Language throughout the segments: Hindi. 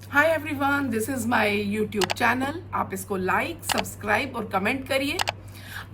Hi everyone, this is my YouTube channel. आप इसको लाइक, सब्सक्राइब और कमेंट करिए।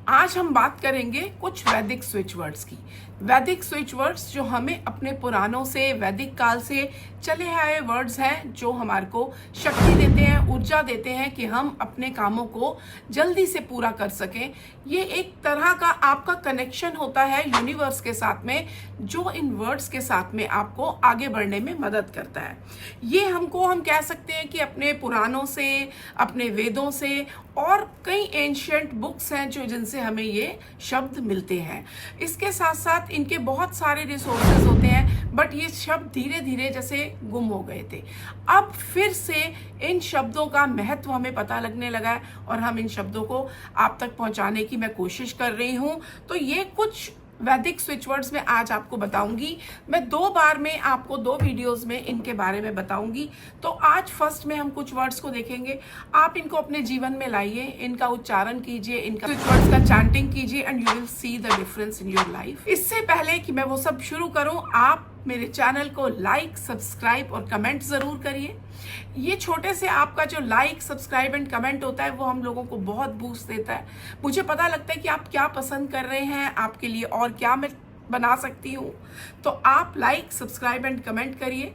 आज हम बात करेंगे कुछ वैदिक स्विच वर्ड्स की। वैदिक स्विच वर्ड्स जो हमें अपने पुराणों से, वैदिक काल से चले आए वर्ड्स हैं, जो हमारे को शक्ति देते हैं, ऊर्जा देते हैं कि हम अपने कामों को जल्दी से पूरा कर सकें। ये एक तरह का आपका कनेक्शन होता है यूनिवर्स के साथ में, जो इन वर्ड्स के साथ में आपको आगे बढ़ने में मदद करता है। ये हम कह सकते हैं कि अपने पुराणों से, अपने वेदों से और कई एंशियंट बुक्स हैं जो जिनसे हमें ये शब्द मिलते हैं। इसके साथ साथ इनके बहुत सारे रिसोर्सेज होते हैं, बट ये शब्द धीरे धीरे जैसे गुम हो गए थे। अब फिर से इन शब्दों का महत्व हमें पता लगने लगा है और हम इन शब्दों को आप तक पहुंचाने की मैं कोशिश कर रही हूं। तो ये कुछ वैदिक स्विच वर्ड्स में आज आपको बताऊंगी। मैं 2 बार में आपको 2 वीडियोस में इनके बारे में बताऊंगी। तो आज फर्स्ट में हम कुछ वर्ड्स को देखेंगे। आप इनको अपने जीवन में लाइए, इनका उच्चारण कीजिए, इनका स्विच वर्ड्स का चैंटिंग कीजिए and you will see the difference in your life. इससे पहले कि मैं वो सब शुरू करूं, आप मेरे चैनल को लाइक, सब्सक्राइब और कमेंट जरूर करिए। ये छोटे से आपका जो लाइक, सब्सक्राइब एंड कमेंट होता है वो हम लोगों को बहुत बूस्ट देता है। मुझे पता लगता है कि आप क्या पसंद कर रहे हैं, आपके लिए और क्या मैं बना सकती हूँ। तो आप लाइक, सब्सक्राइब एंड कमेंट करिए।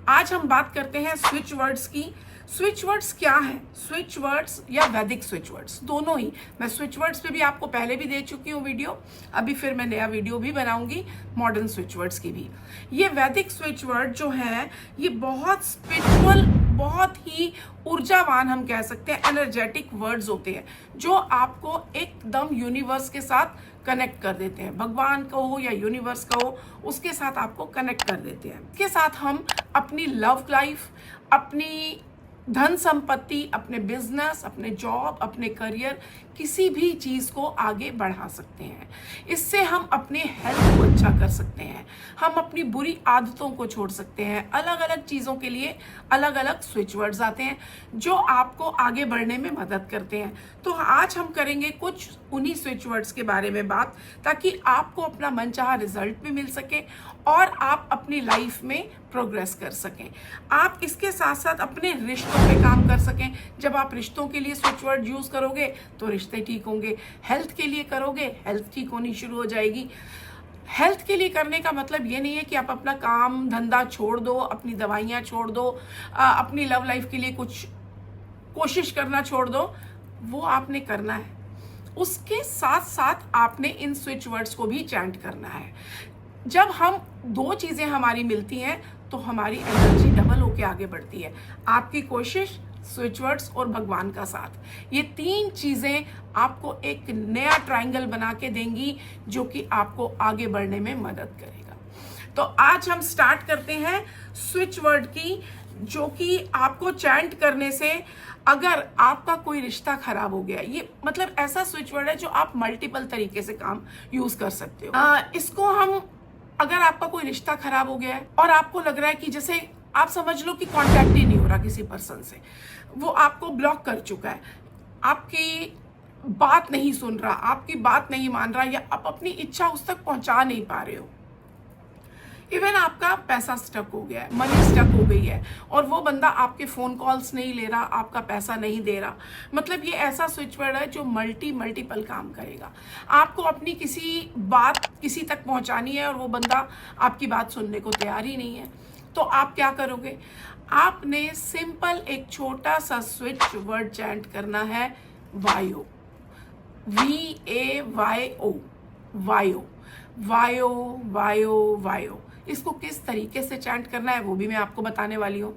आज हम बात करते हैं स्विच वर्ड्स की। स्विच वर्ड्स क्या है? स्विच वर्ड्स या वैदिक स्विच वर्ड्स, दोनों ही। मैं स्विच वर्ड्स पे भी आपको पहले भी दे चुकी हूँ वीडियो, अभी फिर मैं नया वीडियो भी बनाऊंगी मॉडर्न स्विच वर्ड्स की भी। ये वैदिक स्विच वर्ड जो है ये बहुत स्पिरिचुअल, बहुत ही ऊर्जावान, हम कह सकते हैं एनर्जेटिक वर्ड्स होते हैं, जो आपको एकदम यूनिवर्स के साथ कनेक्ट कर देते हैं। भगवान कहो या यूनिवर्स कहो, उसके साथ आपको कनेक्ट कर देते हैं। इसके साथ हम अपनी लव लाइफ, अपनी धन संपत्ति, अपने बिजनेस, अपने जॉब, अपने करियर, किसी भी चीज को आगे बढ़ा सकते हैं। इससे हम अपने हेल्थ को अच्छा कर सकते हैं, हम अपनी बुरी आदतों को छोड़ सकते हैं। अलग अलग चीजों के लिए अलग अलग स्विच वर्ड्स आते हैं जो आपको आगे बढ़ने में मदद करते हैं। तो आज हम करेंगे कुछ उन्हीं स्विच वर्ड्स के बारे में बात, ताकि आपको अपना मनचाहा रिजल्ट भी मिल सके और आप अपनी लाइफ में प्रोग्रेस कर सकें। आप इसके साथ साथ अपने रिश्तों पे काम कर सकें। जब आप रिश्तों के लिए स्विच वर्ड यूज करोगे तो रिश्ते ठीक होंगे। हेल्थ के लिए करोगे, हेल्थ ठीक होनी शुरू हो जाएगी। हेल्थ के लिए करने का मतलब ये नहीं है कि आप अपना काम धंधा छोड़ दो, अपनी दवाइयाँ छोड़ दो, अपनी लव लाइफ के लिए कुछ कोशिश करना छोड़ दो। वो आपने करना है, उसके साथ साथ आपने इन स्विच वर्ड्स को भी चैंट करना है। जब हम 2 चीजें हमारी मिलती हैं तो हमारी एनर्जी डबल होके आगे बढ़ती है। आपकी कोशिश, स्विच वर्ड्स और भगवान का साथ, ये 3 चीजें आपको एक नया ट्रायंगल बना के देंगी जो कि आपको आगे बढ़ने में मदद करेगा। तो आज हम स्टार्ट करते हैं स्विच वर्ड की, जो कि आपको चैंट करने से अगर आपका कोई रिश्ता खराब हो गया, ये मतलब ऐसा स्विच वर्ड है जो आप मल्टीपल तरीके से काम यूज कर सकते हो। इसको हम, अगर आपका कोई रिश्ता खराब हो गया है और आपको लग रहा है कि जैसे आप समझ लो कि कांटेक्ट ही नहीं हो रहा किसी पर्सन से, वो आपको ब्लॉक कर चुका है, आपकी बात नहीं सुन रहा, आपकी बात नहीं मान रहा, या आप अपनी इच्छा उस तक पहुंचा नहीं पा रहे हो, इवन आपका पैसा स्टक हो गया है, मनी स्टक हो गई है और वो बंदा आपके फोन कॉल्स नहीं ले रहा, आपका पैसा नहीं दे रहा, मतलब ये ऐसा स्विच वर्ड है जो मल्टीपल काम करेगा। आपको अपनी किसी बात किसी तक पहुंचानी है और वो बंदा आपकी बात सुनने को तैयार ही नहीं है, तो आप क्या करोगे? आपने सिंपल एक छोटा सा स्विच वर्ड चैंट करना है, वायो, VAYO, वायो, वायो, वायो, वायो। इसको किस तरीके से चैंट करना है वो भी मैं आपको बताने वाली हूँ।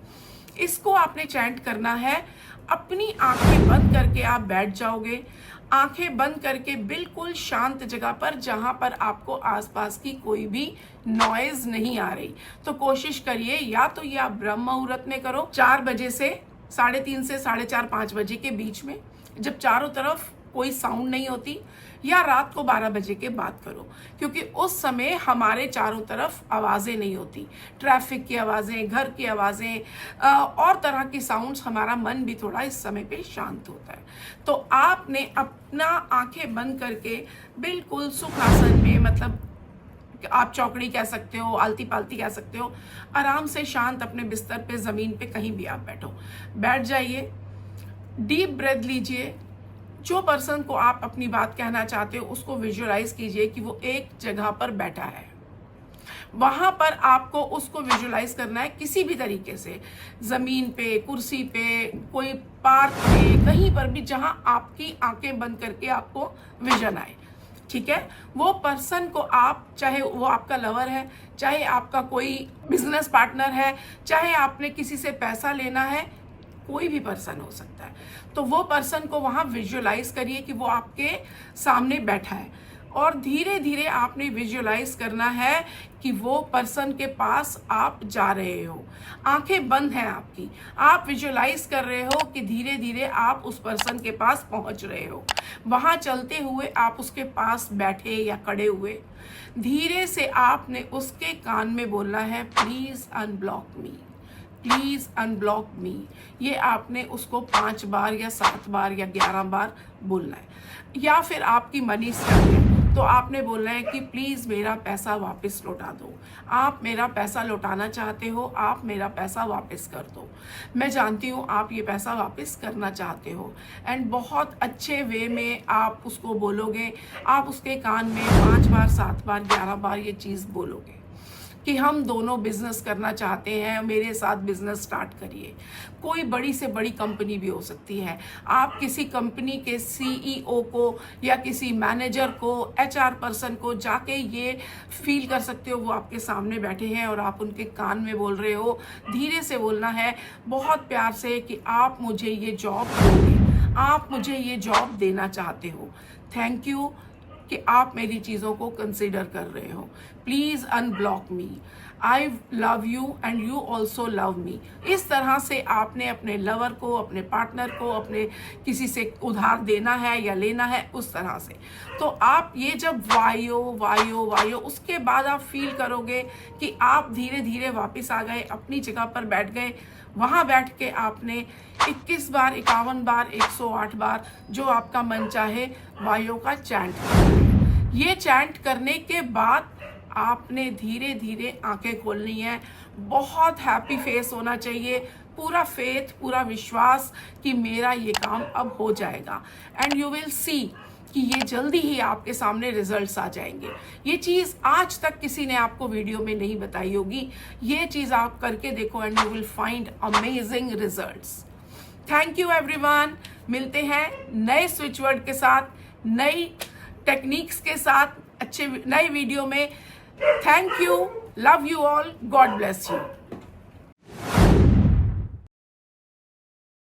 इसको आपने चैंट करना है, अपनी आंखें बंद करके आप बैठ जाओगे, आंखें बंद करके बिल्कुल शांत जगह पर, जहां पर आपको आसपास की कोई भी नॉइज नहीं आ रही। तो कोशिश करिए, या तो ये आप ब्रह्म मुहूर्त में करो, 4 बजे से 3:30 से 4:30 5 बजे के बीच में, जब चारों तरफ कोई साउंड नहीं होती, या रात को 12 बजे के बाद करो, क्योंकि उस समय हमारे चारों तरफ आवाज़ें नहीं होती, ट्रैफिक की आवाज़ें, घर की आवाज़ें और तरह की साउंड्स, हमारा मन भी थोड़ा इस समय पे शांत होता है। तो आपने अपना आंखें बंद करके बिल्कुल सुखासन में, मतलब आप चौकड़ी कह सकते हो, आलती पालती कह सकते हो। आराम से शांत अपने बिस्तर पे, ज़मीन पे, कहीं भी आप बैठ जाइए, डीप ब्रेथ लीजिए। जो पर्सन को आप अपनी बात कहना चाहते हो उसको विजुअलाइज कीजिए कि वो एक जगह पर बैठा है। वहां पर आपको उसको विजुअलाइज करना है किसी भी तरीके से, जमीन पे, कुर्सी पे, कोई पार्क पे, कहीं पर भी जहां आपकी आंखें बंद करके आपको विजन आए। ठीक है, वो पर्सन को आप, चाहे वो आपका लवर है, चाहे आपका कोई बिजनेस पार्टनर है, चाहे आपने किसी से पैसा लेना है, कोई भी पर्सन हो सकता है, तो वो पर्सन को वहां विजुअलाइज करिए कि वो आपके सामने बैठा है। और धीरे धीरे आपने विजुअलाइज करना है कि वो पर्सन के पास आप जा रहे हो। आंखें बंद हैं आपकी, आप विजुअलाइज कर रहे हो कि धीरे धीरे आप उस पर्सन के पास पहुंच रहे हो। वहां चलते हुए आप उसके पास बैठे या खड़े हुए, धीरे से आपने उसके कान में बोलना है, please unblock me, please unblock me. ये आपने उसको 5 बार या 7 बार या 11 बार बोलना है। या फिर आपकी मनी स्टक है तो आपने बोलना है कि प्लीज मेरा पैसा वापस लौटा दो। आप मेरा पैसा लौटाना चाहते हो, आप मेरा पैसा वापस कर दो। मैं जानती हूँ आप ये पैसा वापस करना चाहते हो। एंड बहुत अच्छे वे में आप उसको बोलोगे। आप उसके कान में 5 बार, 7 बार, 11 बार ये चीज़ बोलोगे कि हम दोनों बिजनेस करना चाहते हैं, मेरे साथ बिजनेस स्टार्ट करिए। कोई बड़ी से बड़ी कंपनी भी हो सकती है। आप किसी कंपनी के सीईओ को या किसी मैनेजर को, एचआर पर्सन को जाके ये फील कर सकते हो वो आपके सामने बैठे हैं और आप उनके कान में बोल रहे हो। धीरे से बोलना है, बहुत प्यार से, कि आप मुझे ये जॉब दोगे, आप मुझे ये जॉब देना चाहते हो। थैंक यू कि आप मेरी चीज़ों को कंसिडर कर रहे हो। Please unblock me, I love you and you also love me. इस तरह से आपने अपने लवर को, अपने पार्टनर को, अपने किसी से उधार देना है या लेना है, उस तरह से। तो आप ये जब वायो वायो वायो, उसके बाद आप फील करोगे कि आप धीरे धीरे वापस आ गए, अपनी जगह पर बैठ गए। वहाँ बैठ के आपने 21 बार, 51 बार, 108 बार, जो आपका मन चाहे, वायो का चैंट करना है। ये चैंट करने के बाद आपने धीरे धीरे आंखें खोलनी है। बहुत हैप्पी फेस होना चाहिए, पूरा फेथ, पूरा विश्वास कि मेरा ये काम अब हो जाएगा। एंड यू विल सी कि ये जल्दी ही आपके सामने रिजल्ट्स आ जाएंगे। ये चीज़ आज तक किसी ने आपको वीडियो में नहीं बताई होगी। ये चीज़ आप करके देखो and you will find amazing results. Thank you everyone. मिलते हैं नए स्विच वर्ड के साथ, नई टेक्निक्स के साथ, अच्छे नए वीडियो में। Thank you, love you all, God bless you.